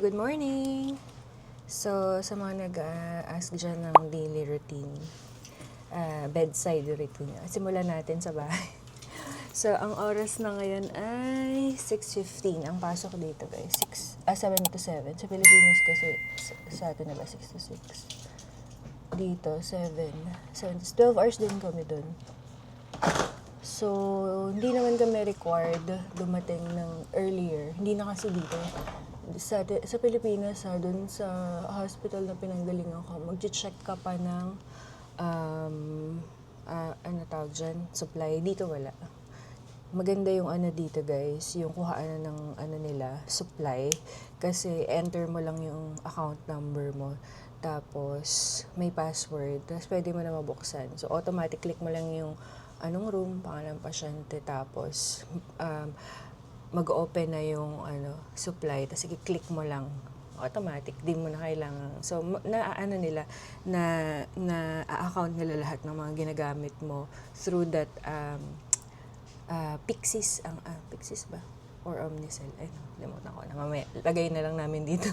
good morning! So, sa mga nag-ask dyan ng daily routine, bedside routine, simulan natin sa bahay. So, ang oras na ngayon ay 6:15 ang pasok dito guys. 7 to 7. Sa Pilipinas kasi, sa atin na ba 6 to 6? Dito, 7. 12 hours din kami dun. So, hindi naman kami required dumating ng earlier. Hindi na kasi dito. Sa Pilipinas, dun sa hospital na pinanggalingan ko, mag-check ka pa ng, ano tawag dyan, supply. Dito wala. Maganda yung ano dito guys, yung kuhaan ng ano nila, supply. Kasi enter mo lang yung account number mo. Tapos, may password. Tapos, pwede mo na mabuksan. So, automatic click mo lang yung anong room, pangalan pasyente. Tapos, mag-open na yung supply. Tapos, i-click mo lang. Automatic. Di mo na kailangan. So, nila, na-account nila lahat ng mga ginagamit mo through that, Pixis. Pixis ba? Or Omnicell. Ay, limutan ko na. Mamaya, lagay na lang namin dito.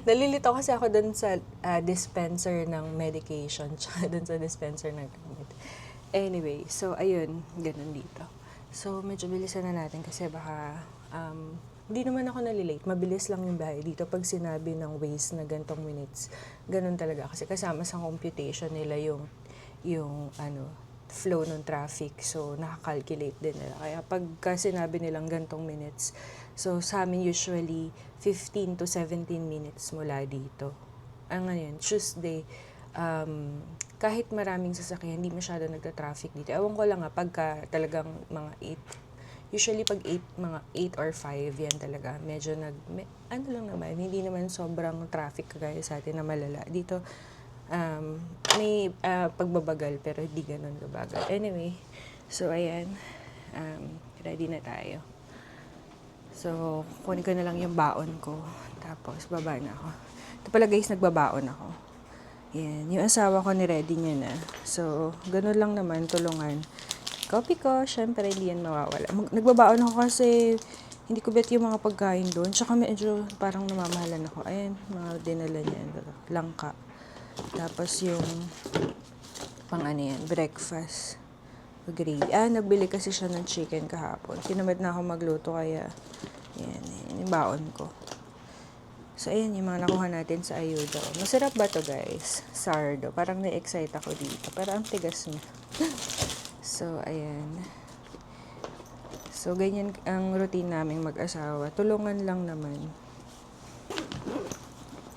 Nalilito kasi ako dun sa dispenser ng medication tsaka dun sa dispenser ng gamit. Anyway, so ayun, ganun dito. So, medyo bilisan na natin kasi baka hindi naman ako nalilate. Mabilis lang yung biyahe dito pag sinabi ng Waze na gantong minutes. Ganun talaga kasi kasama sa computation nila yung flow ng traffic. So, nakakalculate din nila. Kaya pagka sinabi nilang gantong minutes, so sa amin usually 15 to 17 minutes mula dito. Ang ngayon, Tuesday, kahit maraming sasakyan, hindi masyado nagta-traffic dito. Ewan ko lang pagka talagang mga 8, usually pag 8, mga 8 or 5, yan talaga. Medyo ano lang naman, hindi naman sobrang traffic kagaya sa atin na malala. Dito, may pagbabagal pero hindi ganun kabagal. Anyway, so ayan, ready na tayo. So, kunin ko na lang yung baon ko. Tapos, baba na ako. Ito pala guys, nagbabaon ako. Yan, yung asawa ko ni-ready niya na. So, ganun lang naman, tulungan. Coffee ko, syempre hindi yan mawawala. Nagbabaon ako kasi hindi ko bet yung mga pagkain doon. Tsaka medyo parang namamahalan ako. Ayan, mga dinala niya. Langka. Tapos yung breakfast. Gravy. Nagbili kasi siya ng chicken kahapon. Tinamad na ako magluto kaya yan yung baon ko. So, ayan yung mga nakuha natin sa ayuda. Masarap ba to guys? Sardo. Parang na-excite ako dito. Pero ang tigas niya. So, ayan. So, ganyan ang routine naming mag-asawa. Tulungan lang naman.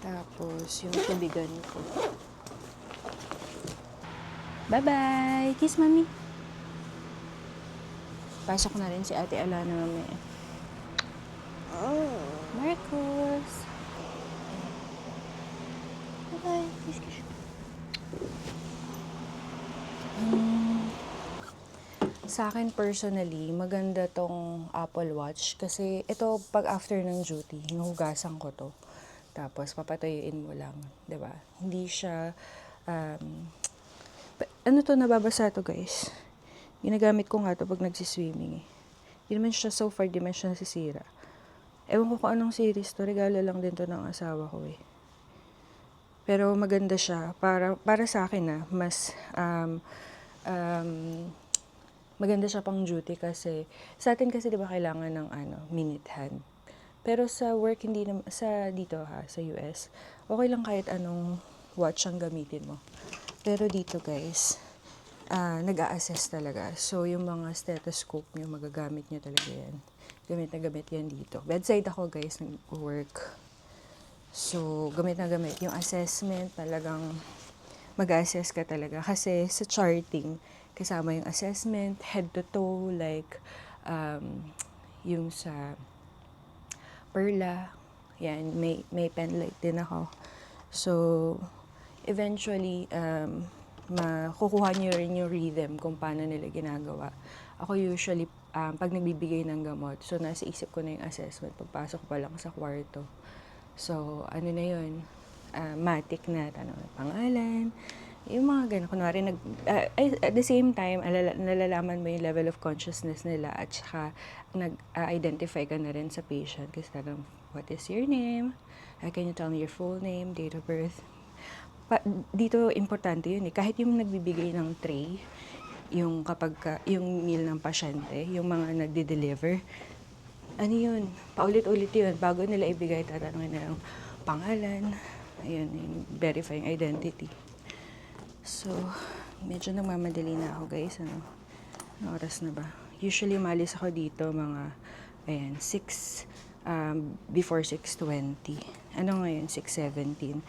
Tapos, yung tubigan ko. Bye-bye! Kiss, mami! Pasok na rin si Ate Alana mamaya. Marcos! Bye-bye! Kiss, kiss. Sa akin personally, maganda tong Apple Watch kasi ito pag after ng duty, hinuhugasan ko to. Tapos papatuyuin mo lang, 'di ba? Hindi siya nababasa to guys. Ginagamit ko nga to pag nagsiswimming eh. Hindi naman siya so far, di man siya nasisira. Ewan ko kung anong series to, regalo lang din to ng asawa ko eh. Pero maganda siya para sa akin mas maganda siya pang duty kasi sa atin kasi 'di ba kailangan ng minute hand. Pero sa work hindi naman dito sa US, okay lang kahit anong watch ang gamitin mo. Pero dito guys, nag-a-assess talaga. So yung mga stethoscope niyo magagamit niyo talaga 'yan. Gamit na gamit 'yan dito. Bedside ako guys, nag-work. So gamit na gamit yung assessment, talagang mag-assess ka talaga kasi sa charting kasama yung assessment, head to toe, like, yung sa Perla, yan, may pen light din ako. So, eventually, makukuha nyo rin yung rhythm kung paano nila ginagawa. Ako usually, pag nagbibigay ng gamot, so nasa isip ko na yung assessment, pagpasok pa lang sa kwarto. So, ano na yun, matic na, tanong ng pangalan, Yung mga ganun, kunwari, at the same time, nalalaman mo yung level of consciousness nila at saka nag-identify ka na rin sa patient kasi talagang, what is your name? Can you tell me your full name, date of birth? Dito, importante yun eh. Kahit yung nagbibigay ng tray, yung yung meal ng pasyente, yung mga nagde-deliver, ano yun, paulit-ulit yun. Bago nila ibigay, tatanungin nila yung pangalan, ayun, yung verifying identity. So, medyo nagmamadali na ako guys. Ano oras na ba? Usually, malis ako dito mga, 6, before 6:20. Ano ngayon? 6:17.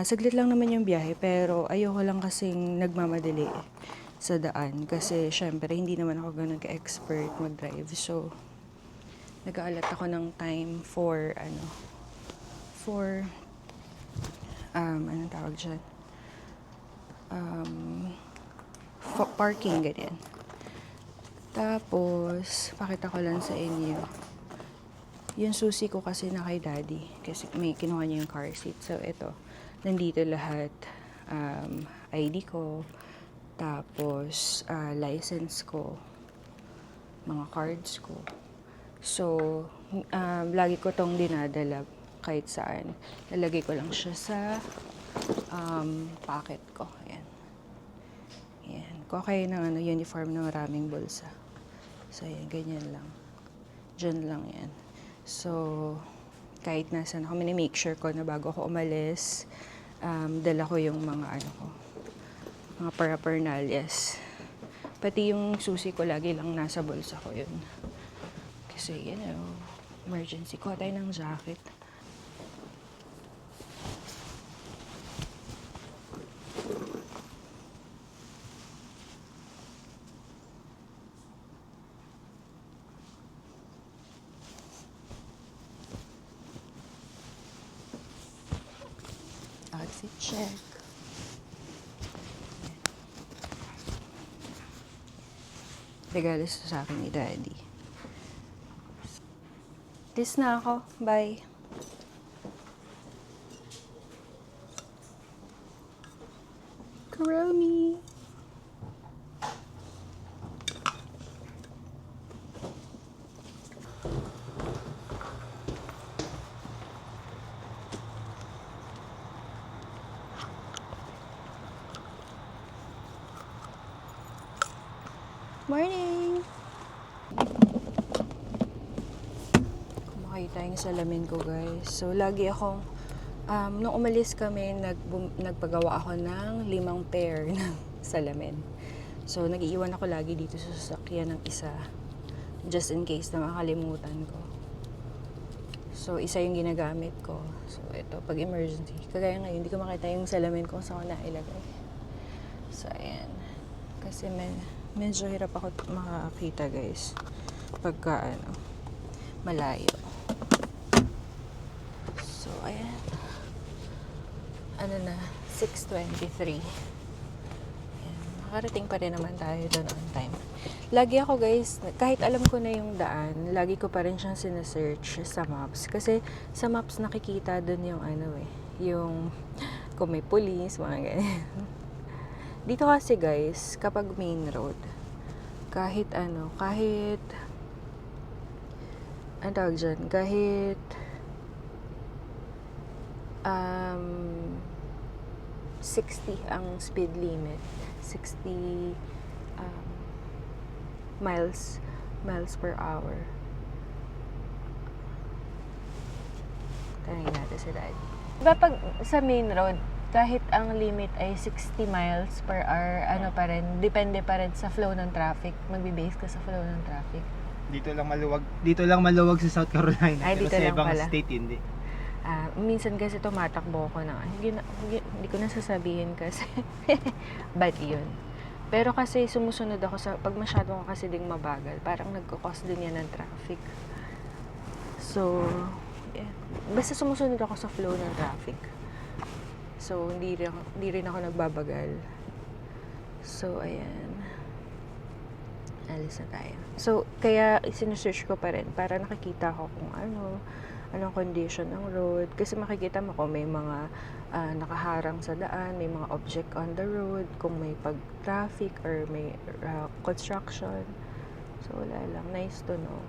Saglit lang naman yung biyahe, pero ayoko lang kasing nagmamadali sa daan. Kasi, syempre, hindi naman ako ganun ka-expert mag-drive. So, nag-aalat ako ng time for, anong tawag dyan? Parking, ganyan. Tapos, pakita ko lang sa inyo. Yung susi ko kasi na kay daddy. Kasi may kinuha niya yung car seat. So, ito. Nandito lahat. ID ko. Tapos, license ko. Mga cards ko. So, lagi ko tong dinadala kahit saan. Lalagay ko lang siya sa pocket ko. Ayan. Ayan. Kuha kayo ng uniform na maraming bulsa. So, ayan. Ganyan lang. Diyan lang yan. So, kahit nasan ako, make sure ko na bago ako umalis, dala ko yung mga mga paraphernalias. Pati yung susi ko, lagi lang nasa bulsa ko yun. Kasi, emergency. Kuha tayo ng jacket. Outfit check. Regalo sa akin ni Daddy. This na ako. Bye. Kuromi. Morning! Kumakita yung salamin ko, guys. So, lagi akong, nung umalis kami, nagpagawa ako ng 5 pair ng salamin. So, nag-iiwan ako lagi dito sa sasakyan ng isa. Just in case na makalimutan ko. So, isa yung ginagamit ko. So, ito, pag emergency. Kagaya ngayon, hindi ko makita yung salamin ko sa ako nailagay. So, ayan. Kasi medyo hirap ako makakita, guys. Pagka, malayo. So, ayan. Na, 6:23. Ayan. Makarating pa rin naman tayo doon on time. Lagi ako, guys, kahit alam ko na yung daan, lagi ko pa rin siyang sinesearch sa maps. Kasi sa maps nakikita doon yung yung kung may police, mga ganyan. Dito kasi, guys, kapag main road, kahit ang tawag dyan, kahit 60 ang speed limit, 60 miles per hour. Tanungin natin si Daddy. Diba pag sa main road, kahit ang limit ay 60 miles per hour, pa rin, depende pa rin sa flow ng traffic. Magbe-base ka sa flow ng traffic. Dito lang maluwag sa South Carolina. Ay, pero dito sa lang ibang pala. state hindi. Minsan kasi tumatakbo ko na, hindi ko na sasabihin kasi, but yun. Pero kasi sumusunod ako pag masyado ko kasi ding mabagal, parang nagkakos din yan ng traffic. So, yeah. Basta sumusunod ako sa flow ng traffic. So, hindi rin ako nagbabagal. So, ayan. Alis na tayo. So, kaya sinusearch ko pa rin para nakikita ko kung anong condition ng road. Kasi makikita mo kung may mga nakaharang sa daan, may mga object on the road, kung may pag-traffic or may construction. So, wala lang. Nice to know.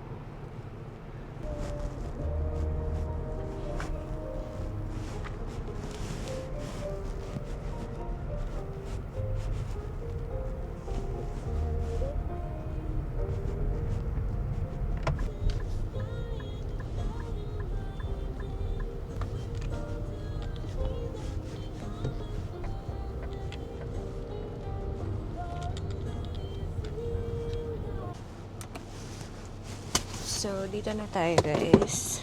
So, dito na tayo guys.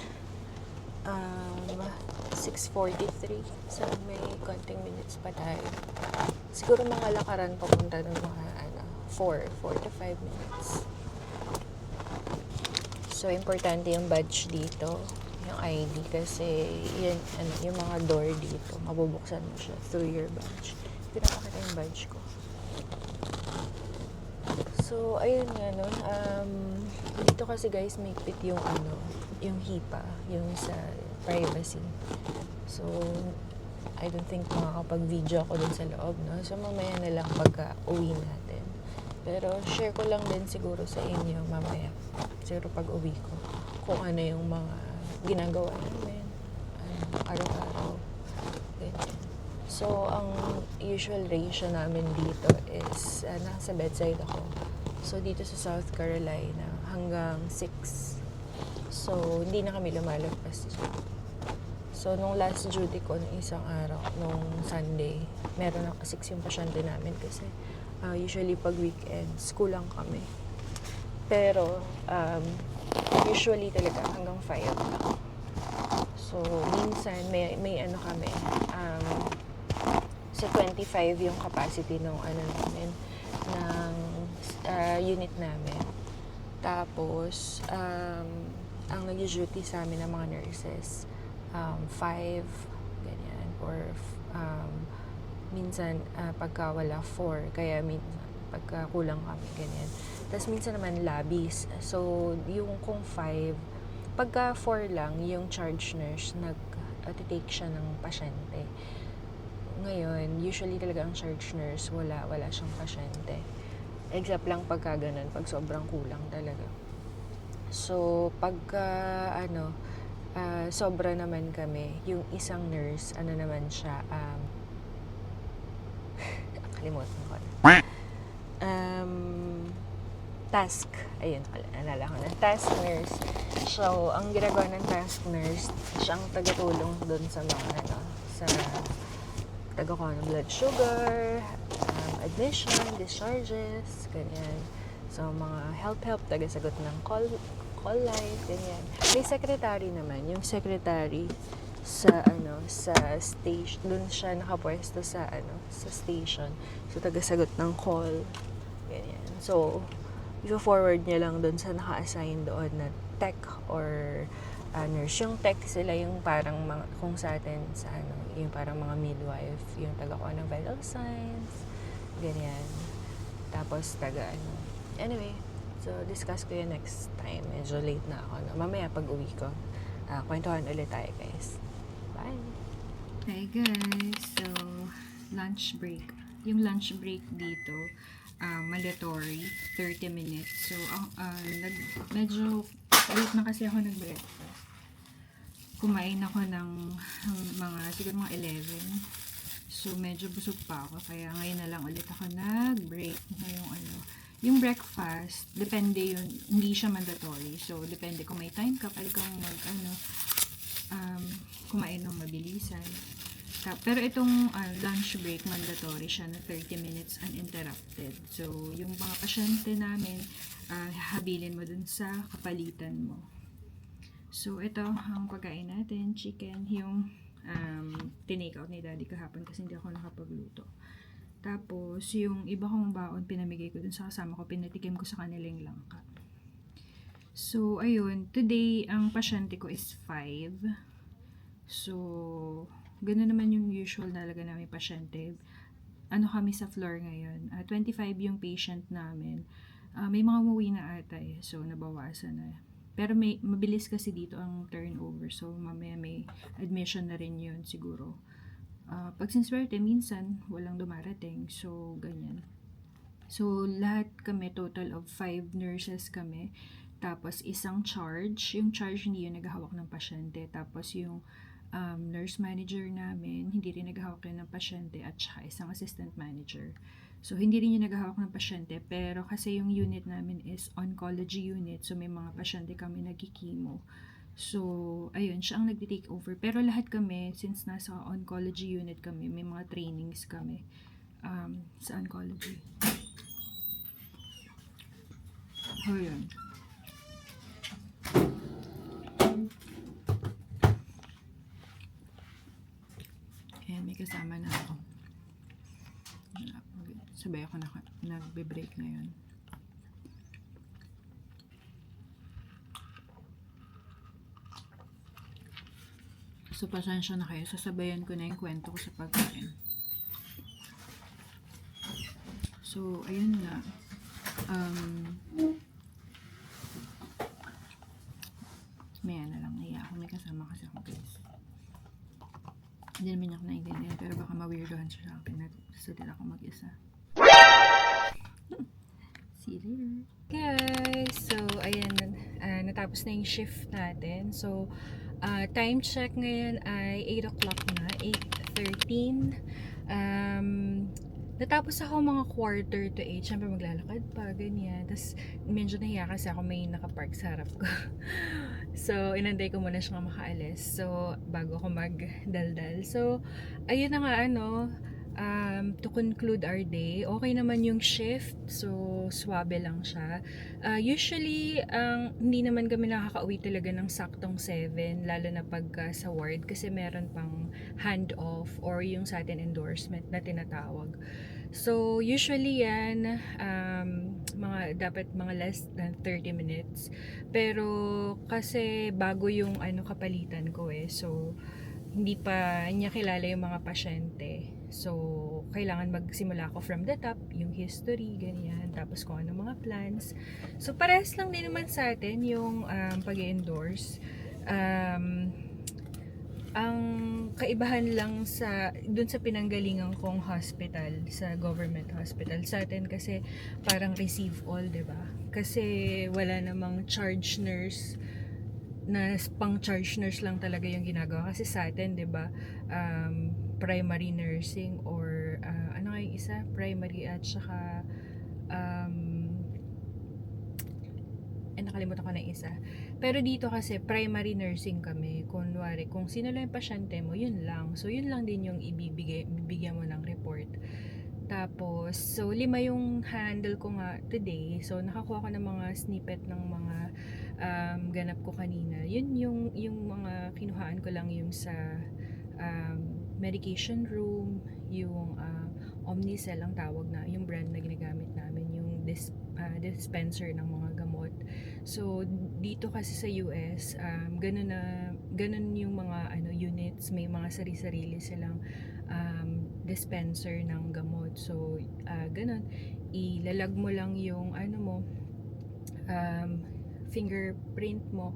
6:43. So, may konting minutes pa tayo. Siguro mga lakaran papunta ng mga 4 to 5 minutes. So, importante yung badge dito. Yung ID kasi yan, yung mga door dito, mabubuksan mo siya through your badge. Pinapakita yung badge ko. So, ayun nga nun. Dito kasi guys, may pit yung yung HIPAA, yung sa privacy. So, I don't think makakapag-video ako dun sa loob, no? So, mamaya na lang pagka uwi natin. Pero, share ko lang din siguro sa inyo mamaya. Siguro pag uwi ko. Kung ano yung mga ginagawa namin. Araw-araw. Ganyan. So, ang usual ratio namin dito is nasa bedside ako. So, dito sa South Carolina, hanggang 6. So, hindi na kami lumalagpas dyan. So, nung last duty ko, nung isang araw, nung Sunday, meron na 6 yung pasyente namin kasi usually pag weekends, kulang kami. Pero, usually talaga hanggang 5 lang. So, minsan, may kami, sa 25 yung capacity ng namin, ng unit namin. Tapos, ang nag-duty sa amin ng mga nurses, 5, ganyan, or minsan pagka wala 4, kaya pagka kulang kami, ganyan. Tapos minsan naman labis. So, yung kung 5, pagka 4 lang, yung charge nurse nag-take siya ng pasyente. Ngayon, usually talaga ang charge nurse, wala siyang pasyente. Except lang pagka ganun, pag sobrang kulang talaga. So, pagka sobra naman kami, yung isang nurse, naman siya, kalimutan ko na. Task. Ayun, naalala ko na. Task nurse. So, ang ginagawa ng task nurse, siya ang tagatulong doon sa mga, sa tagakuha ng blood sugar, admission, discharges, ganyan. So, mga help, tagasagot ng call light, ganyan. May secretary naman. Yung secretary sa sa station, doon siya nakapwesto sa sa station. So, tagasagot ng call, ganyan. So, i-forward niya lang doon sa naka-assign doon na tech or nurse. Yung tech sila yung parang mga, kung sa atin sa yung parang mga midwife, yung taga-kuha ng vital signs, ganyan. Tapos Anyway, so discuss ko yun next time. Medyo late na ako. Mamaya pag uwi ko, kwentuhan ulit tayo guys. Bye! Hi guys! So, lunch break. Yung lunch break dito, mandatory, 30 minutes. So, medyo late na kasi ako nag-breakfast. Kumain ako ng siguro mga 11. So, medyo busog pa ako. Kaya ngayon na lang ulit ako nag-break na yung breakfast, depende yun, hindi siya mandatory. So, depende kung may time ka, pwede kang kumain ng mabilisan. Pero itong lunch break, mandatory siya na 30 minutes uninterrupted. So, yung mga pasyente namin, habilin mo dun sa kapalitan mo. So, ito ang pagkain natin, chicken, yung tinake out ni daddy kahapon kasi hindi ako nakapagluto. Tapos, yung iba kong baon, pinamigay ko dun sa kasama ko, pinatikim ko sa kanilang langka. So, ayun, today, ang pasyente ko is 5. So, ganoon naman yung usual talaga namin pasyente. Kami sa floor ngayon. 25 yung patient namin. May mga umuwi na ata eh. So, nabawasan na. Pero mabilis kasi dito ang turnover. So, mamaya may admission na rin yun siguro. Pag sinswerte, minsan walang dumarating. So, ganyan. So, lahat kami, total of 5 nurses kami. Tapos, isang charge. Yung charge hindi yung naghahawak ng pasyente. Tapos, yung nurse manager namin, hindi rin naghahawak yun ng pasyente. At saka isang assistant manager. So, hindi rin yung naghahawak ng pasyente. Pero kasi yung unit namin is oncology unit. So, may mga pasyente kami nagkikimo. So, ayun, siya ang nagti-take over. Pero lahat kami, since nasa oncology unit kami, may mga trainings kami sa oncology. Oh, yun. Ayan, may kasama na ako. Sabay ako nagbe-break ngayon. So, pasensya na kayo. Sasabayan ko na yung kwento ko sa pagkain. So, ayun nga. Maya na lang. Naiya ako. May kasama kasi ako, guys. Hindi naman niya ako naiintindihan. Pero baka ma-weirdohan siya sa akin. Nagsulit ako mag-isa. Serious. Guys, so, ayan. Natapos na yung shift natin. So, time check ngayon ay 8 o'clock na, 8:13. Natapos ako mga 7:45. Siyempre maglalakad pa, ganyan. Tapos medyo nahiya kasi ako may nakapark sa harap ko. So, inantay ko muna siya makaalis. So, bago ako magdaldal. So, ayun na nga to conclude our day, okay naman yung shift. So, swabe lang siya. Usually, hindi naman kami nakaka-uwi talaga ng saktong 7, lalo na pagka sa ward, kasi meron pang hand-off or yung sa atin endorsement na tinatawag. So, usually yan, dapat mga less than 30 minutes. Pero, kasi bago yung kapalitan ko so, hindi pa niya kilala yung mga pasyente. So, kailangan magsimula ako from the top, yung history, ganyan, tapos kung ano mga plans. So, parehas lang din naman sa atin yung pag-endorse. Ang kaibahan lang dun sa pinanggalingan kong hospital, sa government hospital, sa atin kasi parang receive all, 'di ba? Kasi wala namang charge nurse na pang charge nurse lang talaga yung ginagawa kasi sa atin, 'di ba? Primary nursing or ano nga yung isa? Primary at saka nakalimutan ko na yung isa. Pero dito kasi primary nursing kami. Kunwari, kung sino lang yung pasyente mo, yun lang. So, yun lang din yung bibigyan mo ng report. Tapos, so 5 yung handle ko nga today. So, nakakuha ko ng mga snippet ng mga ganap ko kanina. Yun yung mga kinuhaan ko lang yung sa medication room, yung Omnicell ang tawag na, yung brand na ginagamit namin, yung dispenser ng mga gamot. So, dito kasi sa US, ganun yung mga units, may mga sarili-sarili silang dispenser ng gamot. So, ganun. Ilalag mo lang yung fingerprint mo.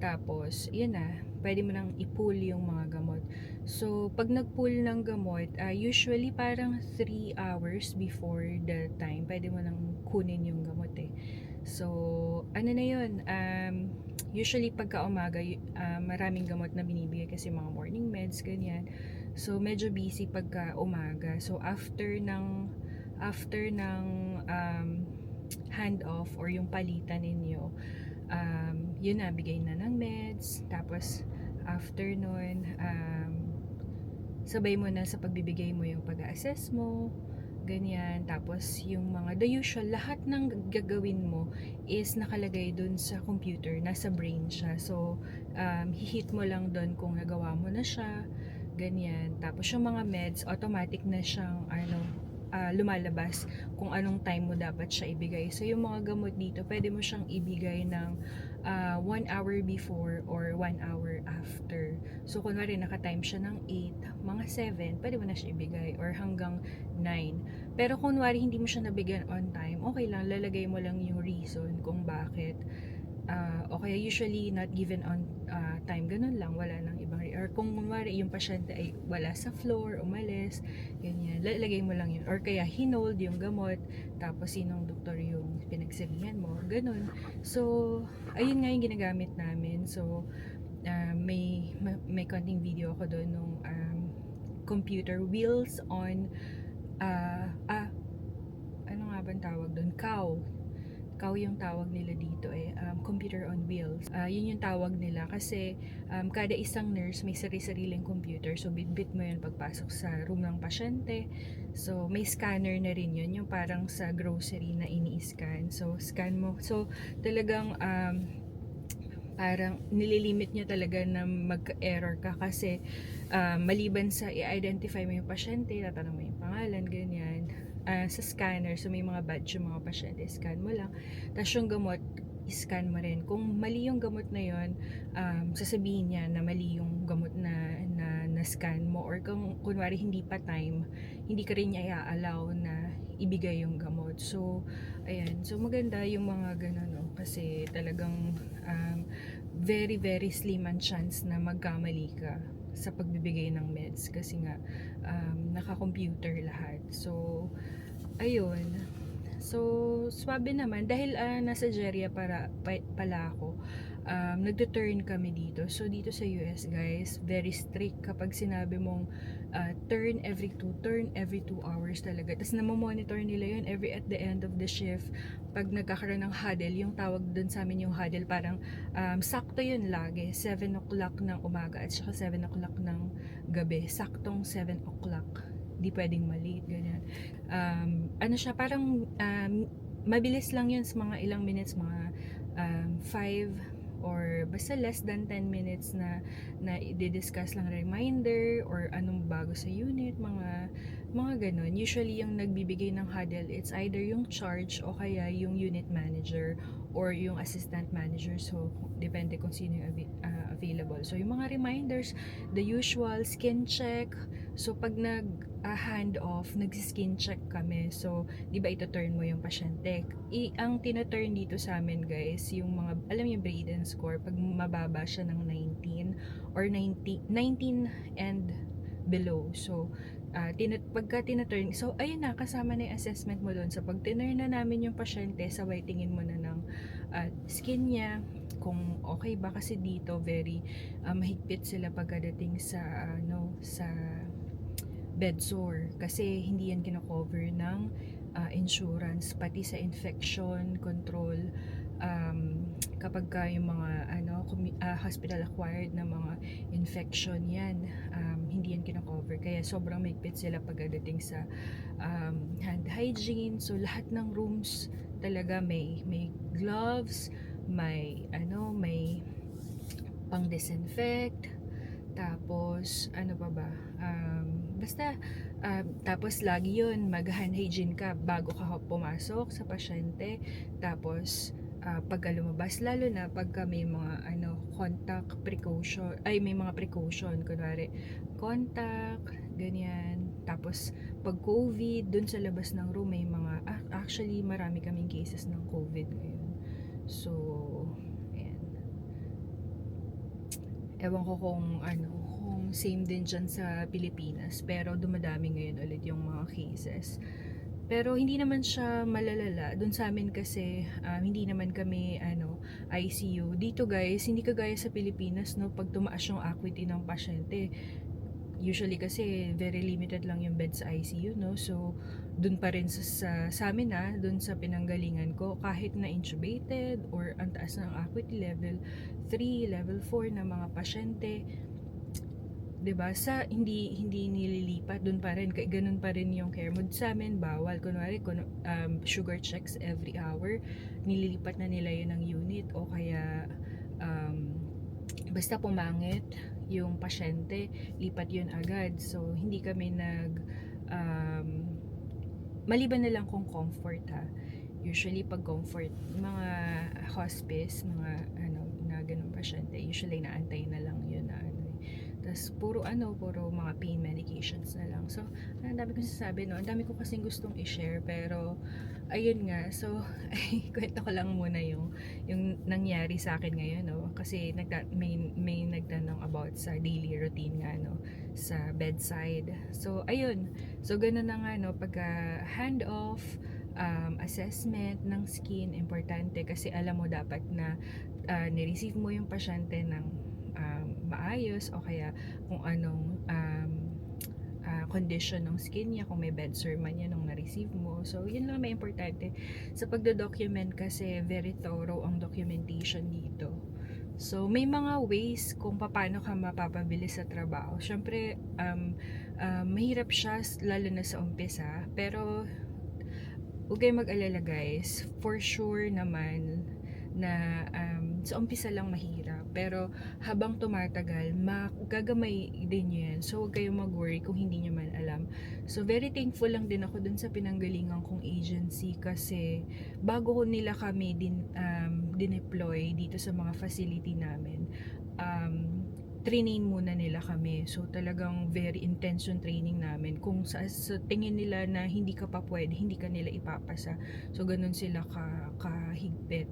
Tapos, yun na. Pwede mo nang i-pull yung mga gamot. So, pag nag-pull ng gamot, usually parang 3 hours before the time, pwede mo nang kunin yung gamot So, ano na yun? Usually pagka umaga, maraming gamot na binibigay kasi mga morning meds, ganyan. So, medyo busy pagka umaga. So, after ng hand-off or yung palitan ninyo, yun na, bigay na ng meds. Tapos, after nun, sabay mo na sa pagbibigay mo yung pag-assess mo, ganyan. Tapos, yung mga, the usual, lahat ng gagawin mo is nakalagay dun sa computer, nasa brain siya. So, hihit mo lang dun kung nagawa mo na siya, ganyan. Tapos, yung mga meds, automatic na siyang, lumalabas kung anong time mo dapat siya ibigay. So, yung mga gamot dito, pwede mo siyang ibigay ng 1 hour before or 1 hour after. So, kunwari naka-time siya ng 8, mga 7, pwede mo na siya ibigay or hanggang 9. Pero kunwari hindi mo siya nabigyan on time, okay lang, lalagay mo lang yung reason kung bakit O kaya usually not given on time, ganun lang, wala nang ibang or kung kunwari yung pasyente ay wala sa floor, umalis, ganyan, lalagay mo lang yun, or kaya hinold yung gamot, tapos sinong doktor yung pinagsabihan mo, ganun. So ayun nga yung ginagamit namin. So may konting video ako doon nung computer wheels on ano nga bang tawag doon? Cow yung tawag nila dito computer on wheels. Yun yung tawag nila kasi kada isang nurse may sari-sariling computer. So bitbit mo yun pagpasok sa room ng pasyente. So may scanner na rin yun, yung parang sa grocery na ini-scan. So scan mo. So talagang parang nililimit niya talaga na mag-error ka kasi maliban sa i-identify mo yung pasyente, tatanong mo yung pangalan, ganyan. Sa scanner, so may mga badge yung mga pasyente, scan mo lang. Tapos yung gamot, scan mo rin. Kung mali yung gamot na yon, sasabihin niya na mali yung gamot na scan mo, or kung kunwari hindi pa time, hindi ka rin niya i-allow na ibigay yung gamot. So ayan, so maganda yung mga ganun, no? Kasi talagang very very slim ang chance na magkamali ka sa pagbibigay ng meds kasi nga naka-computer lahat. So ayun, so swabe naman dahil nasa Jeria pala ako. Nagte-turn kami dito. So dito sa US, guys, very strict kapag sinabi mong turn every 2 hours talaga. Tapos namomonitor nila yun at the end of the shift. Pag nagkakaroon ng huddle, yung tawag dun sa amin yung huddle, parang sakto yun lagi. 7 o'clock ng umaga at saka 7 o'clock ng gabi. Saktong 7 o'clock. Di pwedeng mali, ganyan. Ano siya, parang mabilis lang yun sa mga ilang minutes, mga 5 or basta less than 10 minutes na i-discuss lang reminder or anong bago sa unit, mga ganun. Usually yung nagbibigay ng huddle, it's either yung charge o kaya yung unit manager or yung assistant manager. So depende kung sino yung available. So yung mga reminders, the usual skin check. So pag hand off, nag-skin check kami. So, di ba ito turn mo yung pasyente? Ang tina-turn dito sa amin, guys, yung mga, alam yung Braden score, pag mababa siya ng 19 or 19 and below. So, pagka tina-turn, so ayun na, kasama na yung assessment mo doon. So, pag tinurn na namin yung pasyente, sabay tingin mo na ng skin niya, kung okay ba, kasi dito very mahigpit sila pagkadating sa sa bed sore kasi hindi yan kino-cover ng insurance, pati sa infection control. Kapag ka yung mga hospital acquired na mga infection yan, hindi yan kino-cover, kaya sobrang mahigpit sila pagdating sa hand hygiene. So lahat ng rooms talaga may gloves, may pang disinfect, tapos ano pa ba, basta tapos lagi yun, mag hand hygiene ka bago ka pumasok sa pasyente. Tapos pagka lumabas, lalo na pagka may mga contact precaution, ay may mga precaution, kunwari contact, ganyan. Tapos pag COVID, dun sa labas ng room may mga actually marami kaming cases ng COVID ngayon. So ayan, ewan ko kung same din dyan sa Pilipinas, pero dumadami ngayon ulit yung mga cases. Pero hindi naman siya malalala. Doon sa amin kasi hindi naman kami ICU. Dito, guys, hindi kagaya sa Pilipinas, no, pag tumaas yung acuity ng pasyente. Usually kasi very limited lang yung bed sa ICU, no. So doon pa rin sa amin doon sa pinanggalingan ko, kahit na intubated or ang taas ng acuity level 3, level 4 na mga pasyente, 'di ba? Sa hindi nililipat, doon pa rin, ganun pa rin yung care mode. Sa amin bawal, kunwari sugar checks every hour, nililipat na nila yun ng unit, o kaya basta pumangit yung pasyente, lipat yun agad. So hindi kami maliban na lang kung comfort, usually pag comfort, mga hospice, mga na ganun pasyente, usually naantay na lang yun na tas puro mga pain medications na lang. So ang dami kong sasabi, no, ang dami ko kasing gustong i-share, pero ayun nga, so kwento ko lang muna yung nangyari sa akin ngayon, no? Kasi may nagtanong about sa daily routine nga, no? Sa bedside. So, ayun. So, ganun na nga, no? Pagka hand-off, assessment ng skin, importante kasi alam mo dapat na ni-receive mo yung pasyente ng maayos o kaya kung anong condition ng skin niya, kung may bed sore man yan nung na-receive mo. So, yun lang may importante. Sa pagdo-document kasi, very thorough ang documentation dito. So, may mga ways kung paano ka mapapabilis sa trabaho. Siyempre, mahirap siya, lalo na sa umpisa. Pero, huwag kayong mag-alala guys. For sure naman na sa umpisa lang mahirap. Pero habang tumatagal, magagamay din yan. So huwag kayong mag-worry kung hindi nyo man alam. So very thankful lang din ako dun sa pinanggalingan kong agency kasi bago ko nila kami dineploy dito sa mga facility namin, training muna nila kami. So talagang very intense yung training namin. Kung sa tingin nila na hindi ka pa pwede, hindi ka nila ipapasa. So ganun sila kahigpit.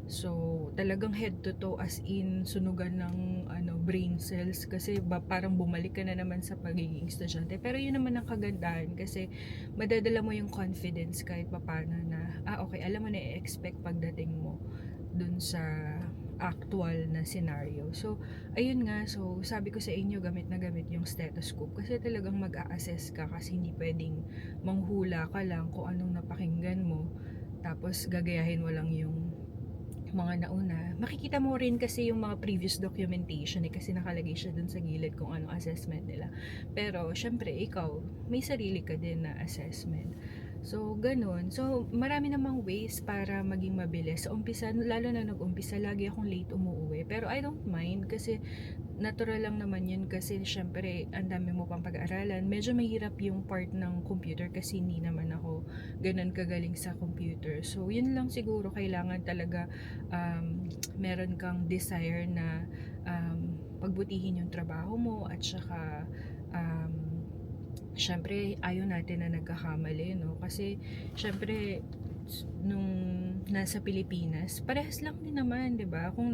So talagang head to toe, as in sunugan ng brain cells kasi parang bumalik ka na naman sa pagiging estudyante. Pero yun naman ang kagandahan kasi madadala mo yung confidence kahit papaano na okay, alam mo na i-expect pagdating mo dun sa actual na scenario. So, ayun nga, so sabi ko sa inyo, gamit na gamit yung stethoscope kasi talagang mag-a-assess ka kasi hindi pwedeng manghula ka lang kung anong napakinggan mo tapos gagayahin mo lang yung mga nauna. Makikita mo rin kasi yung mga previous documentation kasi nakalagay siya dun sa gilid kung anong assessment nila. Pero, syempre, ikaw, may sarili ka din na assessment. So, ganun. So, marami namang ways para maging mabilis. Sa umpisa, lalo na nag-umpisa, lagi akong late umuwi. Pero I don't mind kasi natural lang naman yun kasi syempre ang dami mo pang pag-aaralan. Medyo mahirap yung part ng computer kasi hindi naman ako ganun kagaling sa computer. So, yun lang siguro kailangan talaga meron kang desire na pagbutihin yung trabaho mo at saka syempre ayaw natin na nagkakamali, no? Kasi syempre nung nasa Pilipinas, parehas lang din naman, 'di ba? Kung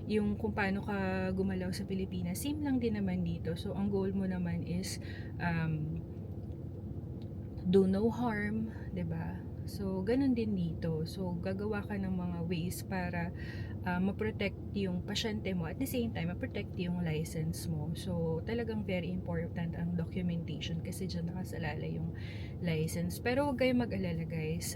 yung kung paano ka gumalaw sa Pilipinas, same lang din naman dito. So ang goal mo naman is do no harm, 'di ba? So ganun din dito. So gagawa ka ng mga ways para ma-protect yung pasyente mo at the same time ma-protect yung license mo. So talagang very important ang documentation kasi dyan nakasalalay yung license. Pero huwag kayong mag-alala guys.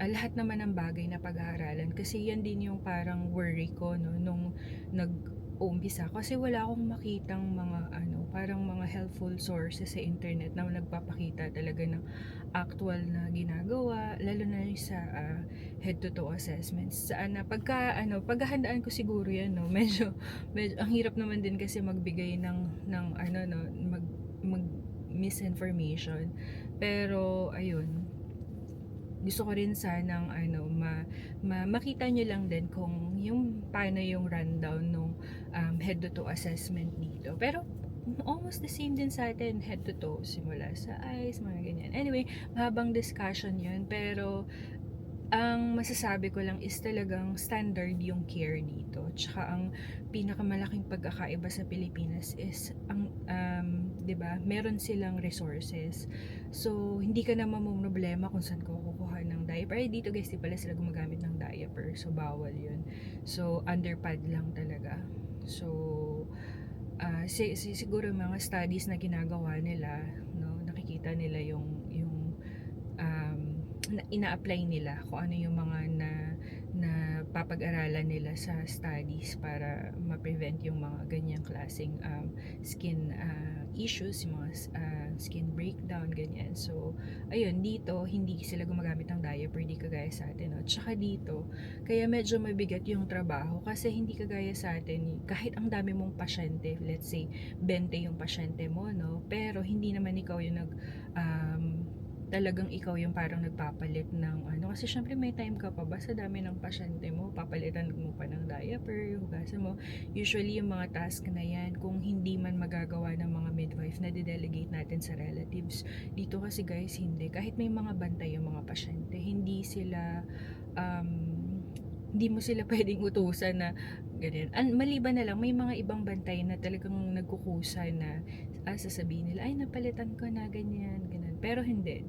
Lahat naman ng bagay na pag-aaralan kasi yan din yung parang worry ko no nung nag-uumpisa kasi wala akong makitang mga parang mga helpful sources sa internet na nagpapakita talaga ng actual na ginagawa lalo na sa head to toe assessments. Saan na paghahandaan ko siguro yan no medyo ang hirap naman din kasi magbigay ng mag misinformation. Pero ayun, gusto ko rin sanang makita nyo lang din kung yung paano yung rundown nung head to toe assessment dito. Pero almost the same din sa atin, head to toe, simula sa eyes, mga ganyan. Anyway, mahabang discussion yun, pero ang masasabi ko lang is talagang standard yung care dito. Tsaka ang pinakamalaking pagkakaiba sa Pilipinas is ang 'di ba? Meron silang resources. So hindi ka na mamomroblema kung saan ka kukuha ng diaper. Ay dito guys, di pala sila gumagamit ng diaper. So bawal 'yun. So underpad lang talaga. So siguro mga studies na ginagawa nila, no, nakikita nila yung ina-apply nila kung ano yung mga na papag-aralan nila sa studies para ma-prevent yung mga ganyang klaseng skin issues, yung mga skin breakdown, ganyan. So, ayun, dito, hindi sila gumagamit ng diaper, di kagaya sa atin. No? Tsaka dito, kaya medyo mabigat yung trabaho kasi hindi kagaya sa atin, kahit ang dami mong pasyente, let's say, 20 yung pasyente mo, no? Pero hindi naman ikaw yung talagang ikaw yung parang nagpapalit ng ano, kasi syempre may time ka pa ba sa dami ng pasyente mo, papalitan mo pa ng diaper, hugasan mo. Usually yung mga task na yan, kung hindi man magagawa ng mga midwife, na de-delegate natin sa relatives. Dito kasi guys, hindi. Kahit may mga bantay yung mga pasyente, hindi sila, hindi mo sila pwedeng utusan na ganyan. Maliban na lang, may mga ibang bantay na talagang nagkukusa na sasabihin nila, ay napalitan ko na ganyan, ganyan. Pero hindi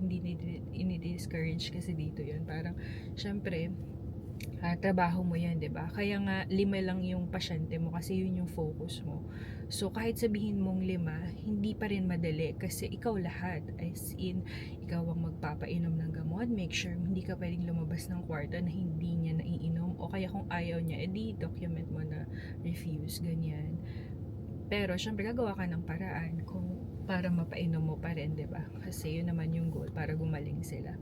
ini-discourage kasi dito yun. Parang, syempre, trabaho mo yan, 'di ba? Kaya nga 5 lang yung pasyente mo kasi yun yung focus mo. So kahit sabihin mong 5, hindi pa rin madali kasi ikaw lahat, as in ikaw ang magpapainom ng gamot, make sure hindi ka pwedeng lumabas ng kwarto na hindi niya naiinom, o kaya kung ayaw niya, edi document mo na refuse, ganyan. Pero syempre gagawa ka ng paraan kung para mapainom mo pa rin, 'di ba? Kasi yun naman yung goal, para gumaling sila.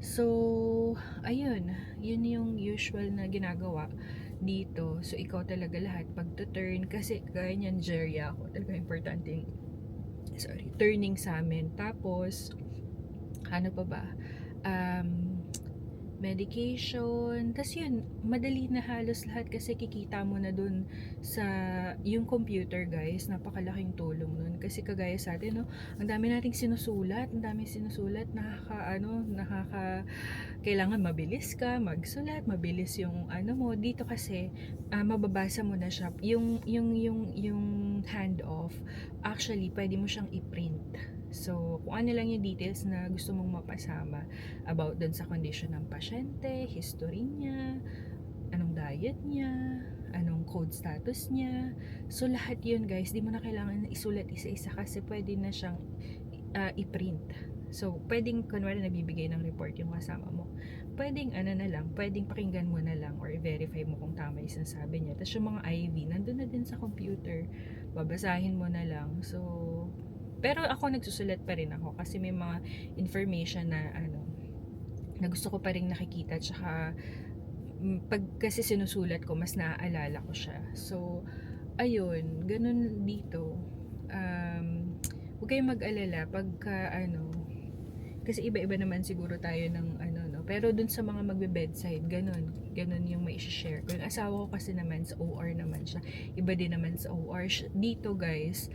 So, ayun, yun yung usual na ginagawa dito. So, ikaw talaga lahat pag-turn, kasi kaya niyan, Jerry, ako talaga importante turning sa amin. Tapos, ano pa ba? Medication. Tapos yun, madali na halos lahat kasi kikita mo na dun sa yung computer, guys. Napakalaking tulong nun. Kasi kagaya sa atin, no, ang dami nating sinusulat, kailangan mabilis ka magsulat, mabilis yung ano mo. Dito kasi, mababasa mo na siya. Yung hand off, actually, pwede mo siyang i-print. So, kung ano lang yung details na gusto mong mapasama about dun sa condition ng pasyente, history niya, anong diet niya, anong code status niya. So, lahat yun, guys, di mo na kailangan isulat isa-isa kasi pwede na siyang i-print. So, pwedeng, kunwari, nabibigay ng report yung kasama mo. Pwedeng, pwedeng pakinggan mo na lang or i-verify mo kung tama yung sinasabi niya. Tapos yung mga IV, nandun na din sa computer. Babasahin mo na lang. So, pero ako nagsusulat pa rin ako kasi may mga information na na gusto ko pa rin nakikita, tsaka pag kasi sinusulat ko, mas naaalala ko siya. So, ayun, ganun dito. Huwag kayong mag-alala pagka kasi iba-iba naman siguro tayo ng no. Pero dun sa mga magbe-bedside, ganun yung mai-share ko. Yung asawa ko kasi naman sa OR naman siya. Iba din naman sa OR. Dito, guys,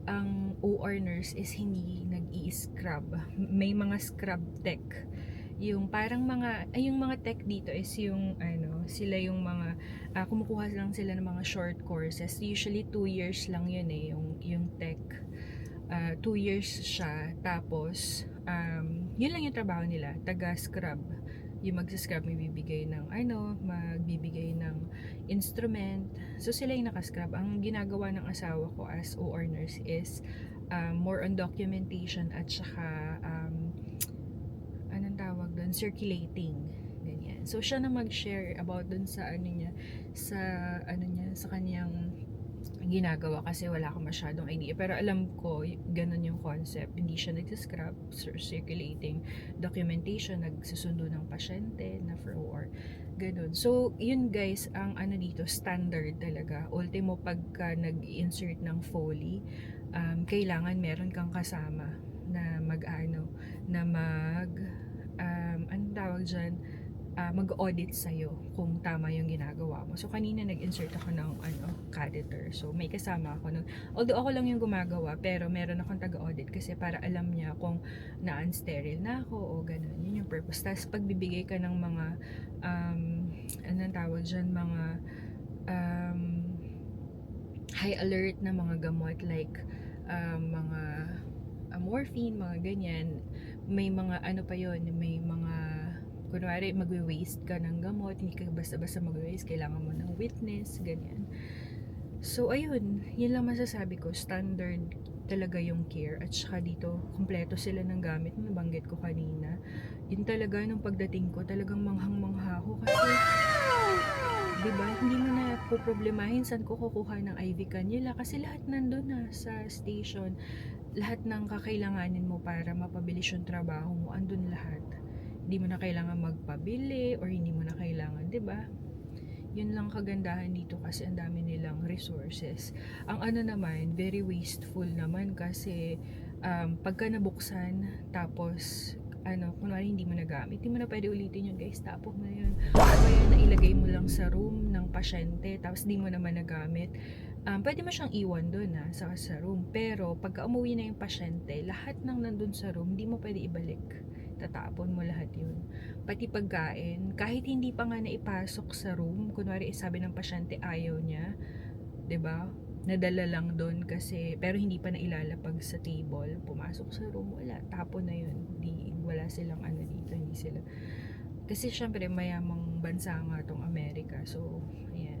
ang OR nurse is hindi nag-i-scrub. May mga scrub tech. Yung parang yung mga tech dito is yung sila yung mga kumukuha lang sila ng mga short courses. Usually 2 years lang yun yung tech. 2 years siya. Tapos yun lang yung trabaho nila, taga-scrub. Yung magsascrub, magbibigay ng instrument. So sila yung nakascrub. Ang ginagawa ng asawa ko as OR nurse is more on documentation at saka anong tawag doon, circulating, ganyan. So siya na mag-share about doon sa sa kanyang ginagawa kasi wala akong masyadong idea, pero alam ko ganun yung concept. Hindi siya nag-scrub, circulating, documentation, nagsusundo ng pasyente na for OR, ganun. So yun, guys, ang dito standard talaga. Ultimo, pagka nag-insert ng Foley, kailangan meron kang kasama na anong tawag dyan, mag-audit sa'yo kung tama yung ginagawa mo. So, kanina nag-insert ako ng catheter. So, may kasama ako nun. Although ako lang yung gumagawa, pero meron akong taga-audit kasi para alam niya kung na-unsterile na ako o ganun. Yun yung purpose. Tapos, pagbibigay ka ng mga anong tawag dyan, mga high alert na mga gamot, like mga morphine, mga ganyan. May mga may mga kunwari magwe-waste ka ng gamot, hindi ka basta-basta magwe-waste, kailangan mo ng witness, ganyan. So ayun, yun lang masasabi ko, standard talaga yung care. At saka dito, kompleto sila ng gamit, nabanggit ko kanina. Yun talaga, nung pagdating ko, talagang manghang-mangha ako kasi diba, hindi mo na poproblemahin saan ko kukuha ng IV cannula kasi lahat nandun na sa station. Lahat ng kakailanganin mo para mapabilis yung trabaho mo, andun lahat. Hindi mo na kailangan magpabili or hindi mo na kailangan, 'di ba? Yun lang kagandahan dito kasi ang dami nilang resources. Ang naman, very wasteful naman kasi pagka nabuksan, tapos kunwari hindi mo nagamit, hindi mo na pwede ulitin yun guys, tapos mo na yun. Kaya nailagay mo lang sa room ng pasyente, tapos di mo naman nagamit. Pwede mo siyang iwan doon sa room. Pero pagka umuwi na yung pasyente, lahat ng nandun sa room, hindi mo pwede ibalik. Tatapon mo lahat yun. Pati pagkain, kahit hindi pa nga naipasok sa room, kunwari sabi ng pasyente ayaw niya, 'di ba? Nadala lang doon kasi, pero hindi pa nailalapag sa table, pumasok sa room, wala, tapon na yun. Wala silang dito, hindi sila. Kasi syempre mayamang bansa nga tong Amerika, so ayan.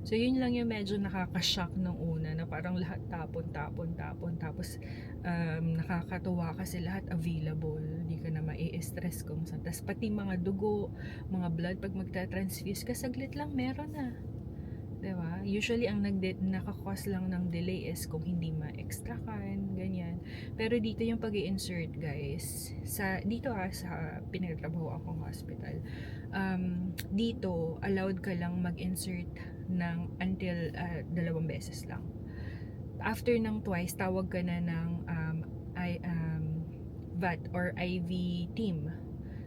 So yun lang yung medyo nakaka-shock nung una, na parang lahat tapon, tapos nakakatuwa kasi lahat available, hindi ka na mai-stress kung saan. Tapos pati mga dugo, mga blood, pag magta-transfuse ka, saglit lang meron na. Diba? Usually ang nakakos lang ng delay is kung hindi ma-extrakan, ganyan. Pero dito yung pag-i-insert guys, dito sa pinagtrabaho akong hospital, dito allowed ka lang mag-insert ng until 2 beses lang. After ng twice, tawag ka na ng VAT or IV team.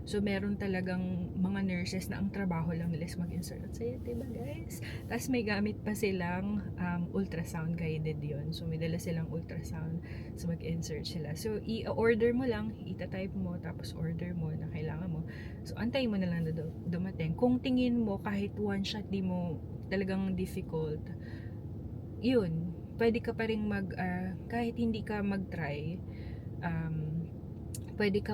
So, meron talagang mga nurses na ang trabaho lang nila is mag-insert. At sa'yo, diba guys? Tapos may gamit pa silang ultrasound guided yon. So, may dala silang ultrasound. So, mag-insert sila. So, i-order mo lang, itatype mo, tapos order mo na kailangan mo. So, antay mo na lang na dumating. Kung tingin mo, kahit one shot, di mo talagang difficult, yun, pwede ka pa rin kahit hindi ka mag-try, pwede ka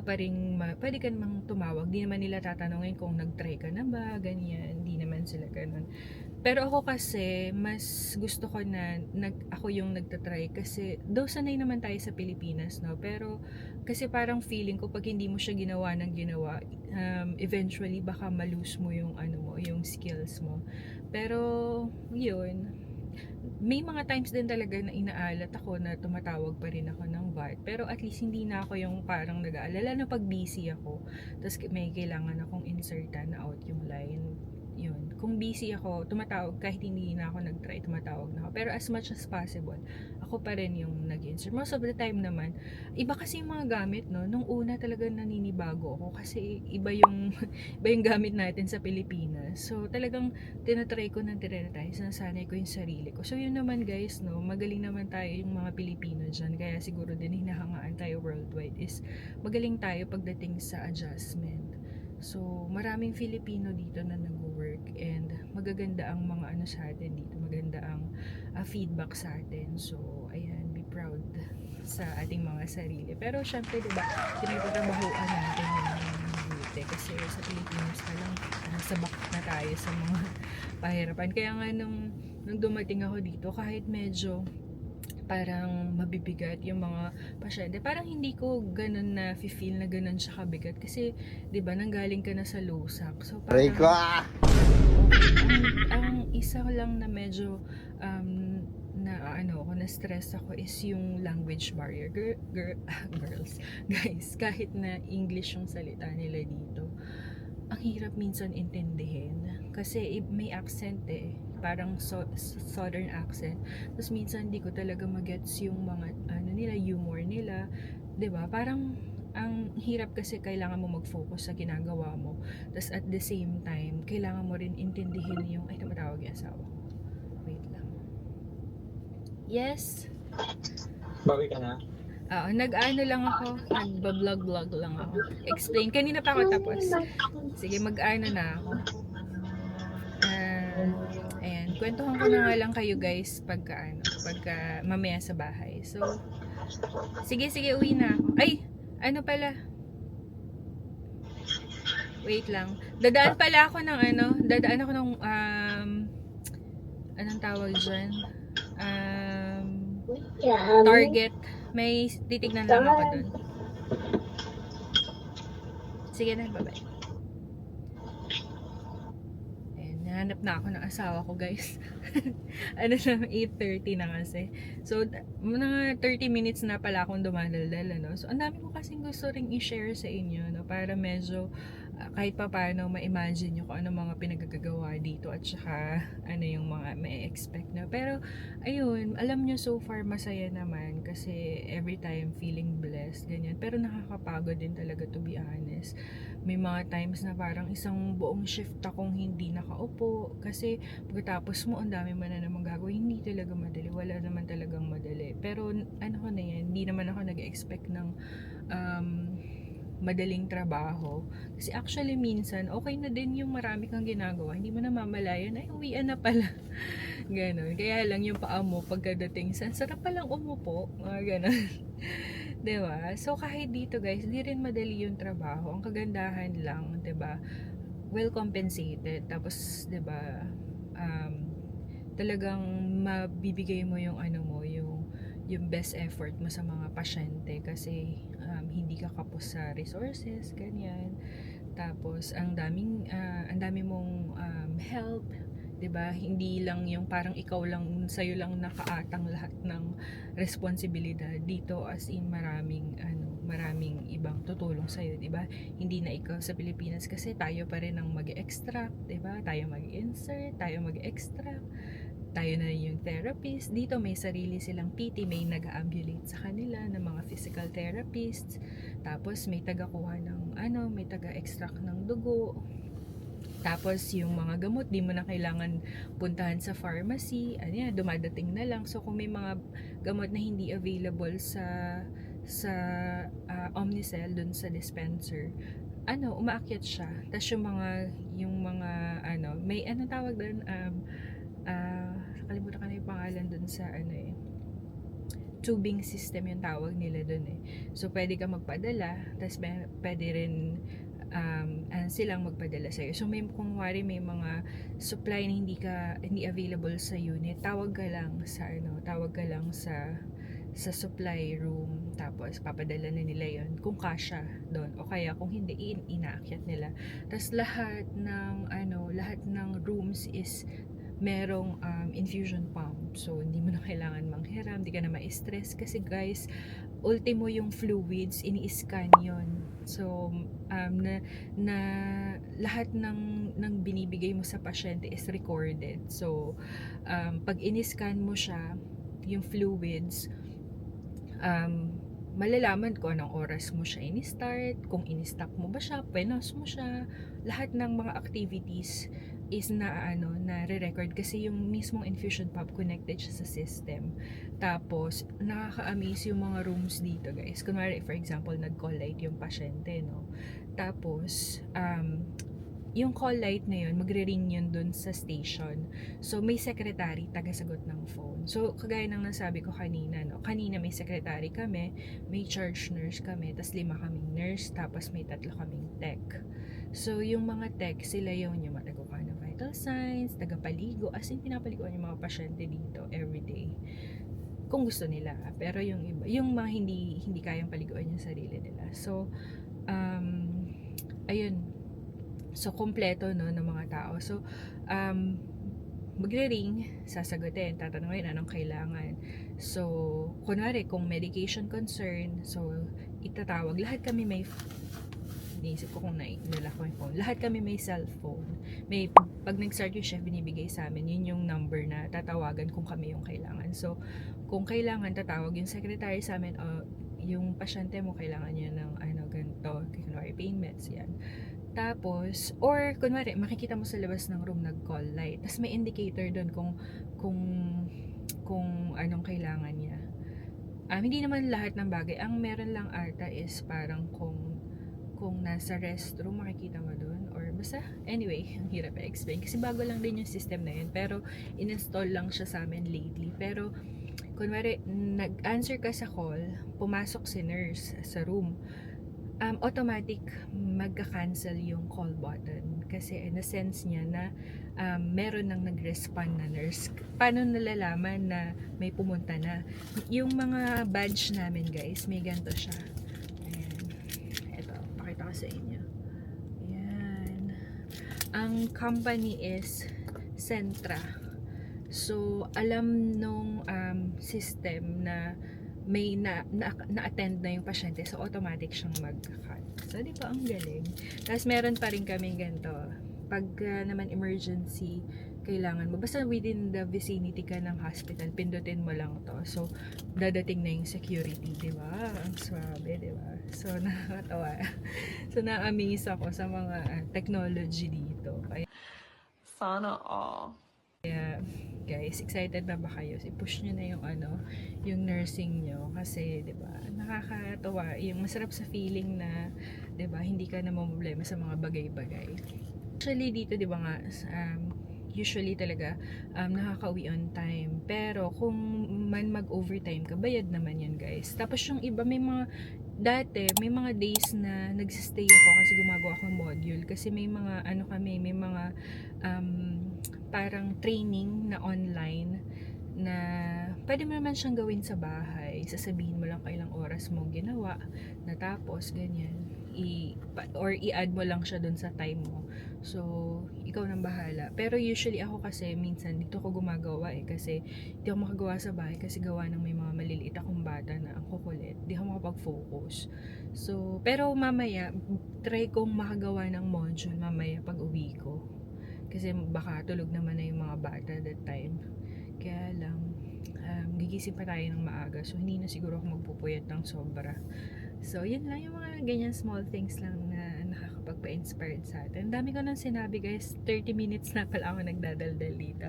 namang tumawag. Di naman nila tatanungin kung nag-try ka na ba, ganyan. Di naman sila ganun. Pero ako kasi, mas gusto ko na ako yung nagtatry kasi, though sanay naman tayo sa Pilipinas, no? Pero, kasi parang feeling ko, pag hindi mo siya ginawa ng ginawa, eventually, baka malose mo yung yung skills mo. Pero, yun, may mga times din talaga na inaalat ako na tumatawag pa rin ako ng VAT, pero at least hindi na ako yung parang nag-aalala na pag busy ako, tapos may kailangan akong insertan na out yung line. Yun, kung busy ako, tumatawag, kahit hindi na ako nag-try, tumatawag na ako. Pero as much as possible, ako pa rin yung nag-insert. Most of the time naman, iba kasi yung mga gamit, no? Nung una talaga naninibago ako kasi iba yung gamit natin sa Pilipinas. So talagang tinatry ko ng tinatry, sinasanay ko yung sarili ko. So yun naman guys, no? Magaling naman tayo yung mga Pilipino dyan. Kaya siguro din hinahangaan tayo worldwide is magaling tayo pagdating sa adjustment. So, maraming Filipino dito na nag-work and magaganda ang mga sa atin dito, maganda ang feedback sa atin. So, ayan, be proud sa ating mga sarili. Pero syempre, diba, pinagtatrabahoan natin yung mabuti kasi sa Pilipinas na lang, sabak na tayo sa mga pahirapan. Kaya nga nung dumating ako dito, kahit medyo parang mabibigat yung mga pasyente, parang hindi ko ganun na feel na ganun siya kabigat kasi 'di ba nanggaling ka na sa lusak, so parang ang isa lang na medyo na stress ako is yung language barrier. Girls, guys, kahit na English yung salita nila dito, ang hirap minsan intindihin kasi may accent parang southern accent. Tapos minsan hindi ko talaga magets yung mga nila, humor nila, 'di ba? Parang ang hirap kasi kailangan mo mag-focus sa ginagawa mo. Tapos at the same time, kailangan mo rin intindihin yung tumatawag yung asawa ko. Wait lang. Yes. Bawi ka na? Nag-ano lang ako, nagba-vlog lang ako. Explain. Kanina pa ako tapos. Sige, mag-ano na ako. Ayan, kwentuhan ko na nga lang kayo guys pagka mamaya sa bahay. So, sige, uwi na ako. Ay, ano pala? Wait lang. Dadaan pala ako ng anong tawag dyan? Target. May titignan lang ako dun. Sige na, bye-bye. Hanap na ako ng asawa ko guys. Na 8:30 na kasi. So mga 30 minutes na pala akong dumadaldal, So ang dami ko kasing gusto ring i-share sa inyo, para medyo kahit pa paano ma-imagine nyo kung ano mga pinagagagawa dito at saka ano yung mga may expect na. Pero ayun, alam nyo so far masaya naman kasi every time feeling blessed, ganyan. Pero nakakapagod din talaga, to be honest. May mga times na parang isang buong shift akong hindi nakaupo kasi pagkatapos mo ang dami mo na namang gagawin, hindi talaga madali, wala naman talagang madali. Pero ano ko na yan, hindi naman ako nag-expect ng madaling trabaho. Kasi actually minsan, okay na din yung marami kang ginagawa. Hindi mo na mamalayan, ay uwian na pala. Ganon. Kaya lang yung paa mo pagkadating sa, sarap palang umupo. Mga ganon. Diba? So kahit dito guys, di rin madali yung trabaho. Ang kagandahan lang, diba? Well compensated. Tapos, diba? Talagang mabibigay mo yung ano mo, yung best effort mo sa mga pasyente kasi hindi ka kapos sa resources, ganyan. Tapos ang dami mong help, 'di ba? Hindi lang yung parang ikaw lang, sa'yo lang nakaatang lahat ng responsibilidad dito, as in maraming ibang tutulong sa'yo, 'di ba? Hindi na ikaw sa Pilipinas kasi tayo pa rin ang mag-extract, 'di ba? Tayo mag-insert, tayo mag-extract, tayo na yung therapist. Dito may sarili silang PT, may nag-ambulate sa kanila ng mga physical therapists. Tapos may taga-kuha ng may taga-extract ng dugo. Tapos yung mga gamot, di mo na kailangan puntahan sa pharmacy. Dumadating na lang. So kung may mga gamot na hindi available sa Omnicell dun sa dispenser, umaakyat siya. Tapos yung mga may tawag doon, nakalimutan ko na yung pangalan dun sa tubing system yung tawag nila dun eh. So pwede ka magpadala, tapos pwede rin silang magpadala sa'yo. So may kunwari may mga supply na hindi available sa unit, tawag ka lang sa supply room, tapos papadala na nila yon kung kasya doon, o kaya kung hindi, inaakyat nila. Tapos lahat ng rooms is merong infusion pump. So, hindi mo na kailangan manghiram, hindi ka na ma-stress. Kasi guys, ultimo yung fluids, ini-scan yon. So, na lahat ng binibigay mo sa pasyente is recorded. So, pag in-scan mo siya, yung fluids, malalaman ko anong oras mo siya in-start, kung in-stop mo ba siya, penos mo siya, lahat ng mga activities is re-record kasi yung mismong infusion pump connected siya sa system. Tapos, nakaka-amaze yung mga rooms dito guys. Kunwari, for example, nag-call light yung pasyente, no? Tapos, yung call light na yun, magre-ring yun dun sa station. So, may secretary, taga-sagot ng phone. So, kagaya ng nasabi ko kanina, no? Kanina may secretary kami, may charge nurse kami, tas 5 kaming nurse, tapos may 3 kaming tech. So, yung mga tech, sila yung matagupa ng vital signs, tagapaligo, as in pinapaliguan yung mga pasyente dito everyday. Kung gusto nila. Pero yung iba, yung mga hindi kayang paliguan yung sarili nila. So, ayun. So, kompleto no ng mga tao. So, magre-ring, sasagutin, tatanungin anong kailangan. So, kunwari, kung medication concern, so, itatawag. Lahat kami may iniisip ko kung nila ko yung phone. Lahat kami may cellphone. Pag nag-start yung chef, binibigay sa amin, yun yung number na tatawagan kung kami yung kailangan. So, kung kailangan, tatawag yung secretary sa amin, yung pasyente mo, kailangan niya ng ganito, kunwari pain meds, yan. Tapos, or kunwari, makikita mo sa labas ng room nag-call light. Tapos may indicator doon kung anong kailangan niya. Hindi naman lahat ng bagay. Ang meron lang ata is parang kung nasa restroom, makikita mo doon. Or basta, anyway, ang hirap i-explain. Kasi bago lang din yung system na yun. Pero, in-install lang siya sa amin lately. Pero, kunwari, nag-answer ka sa call, pumasok si nurse sa room, automatic magka-cancel yung call button kasi na-sense niya na meron nang nag-respond na nurse. Paano nalalaman na may pumunta na? Yung mga badge namin guys, may ganito siya. Ayan. Ito, pakita ko sa inyo. Ayan. Ang company is Centra. So, alam nung system na may na-attend na yung pasyente, so automatic siyang mag-cut. So, di ba, ang galing. Tapos, meron pa rin kami ganito. Pag naman emergency, kailangan mo, basta within the vicinity ka ng hospital, pindutin mo lang to. So, dadating na yung security, di ba? Ang swabe, di ba? So, nakakatawa. So, na-amaze ako sa mga technology dito. Kaya, Sana all. guys, excited na ba kayo? I-push nyo na yung yung nursing nyo kasi 'di ba? Nakakatawa, yung masarap sa feeling na 'di ba, hindi ka na mamroblema sa mga bagay-bagay. Actually dito 'di ba nga usually talaga nakaka-uwi on time. Pero kung man mag-overtime ka, bayad naman 'yan, guys. Tapos yung iba may mga days na nagsistay ako kasi gumagawa akong module kasi may mga may mga parang training na online na pwede mo naman siyang gawin sa bahay. Sasabihin mo lang kailang oras mo ginawa, natapos, ganyan. Or i-add mo lang siya dun sa time mo. So, ikaw nang bahala. Pero usually ako kasi minsan dito ko gumagawa kasi hindi ako makagawa sa bahay kasi gawa ng may mga maliliit akong bata na ang kukulit. Hindi ako makapag-focus. So, pero mamaya, try kong makagawa ng module mamaya pag uwi ko. Kasi baka tulog naman na yung mga bata that time. Kaya lang, gigising pa tayo ng maaga. So, hindi na siguro ako magpupuyat ng sobra. So, yun lang yung mga ganyan small things lang na nakakapagpa-inspired sa atin. Dami ko nang sinabi, guys. 30 minutes na pala ako nagdadaldal dito.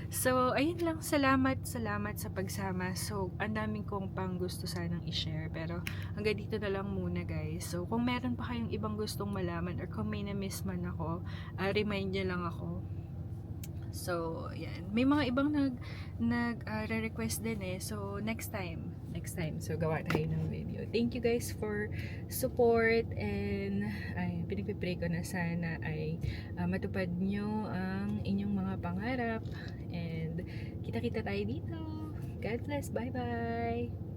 So, ayun lang. Salamat sa pagsama. So, ang daming kong pang gusto sanang i-share. Pero, hanggang dito na lang muna, guys. So, kung meron pa kayong ibang gustong malaman or kung may na-miss man ako, remind nyo lang ako. So, yan. May mga ibang re-request din eh. So, next time. So, gawa tayo ng video. Thank you guys for support and pinagpipray ko na sana ay matupad nyo ang inyong mga pangarap and kita-kita tayo dito. God bless. Bye-bye!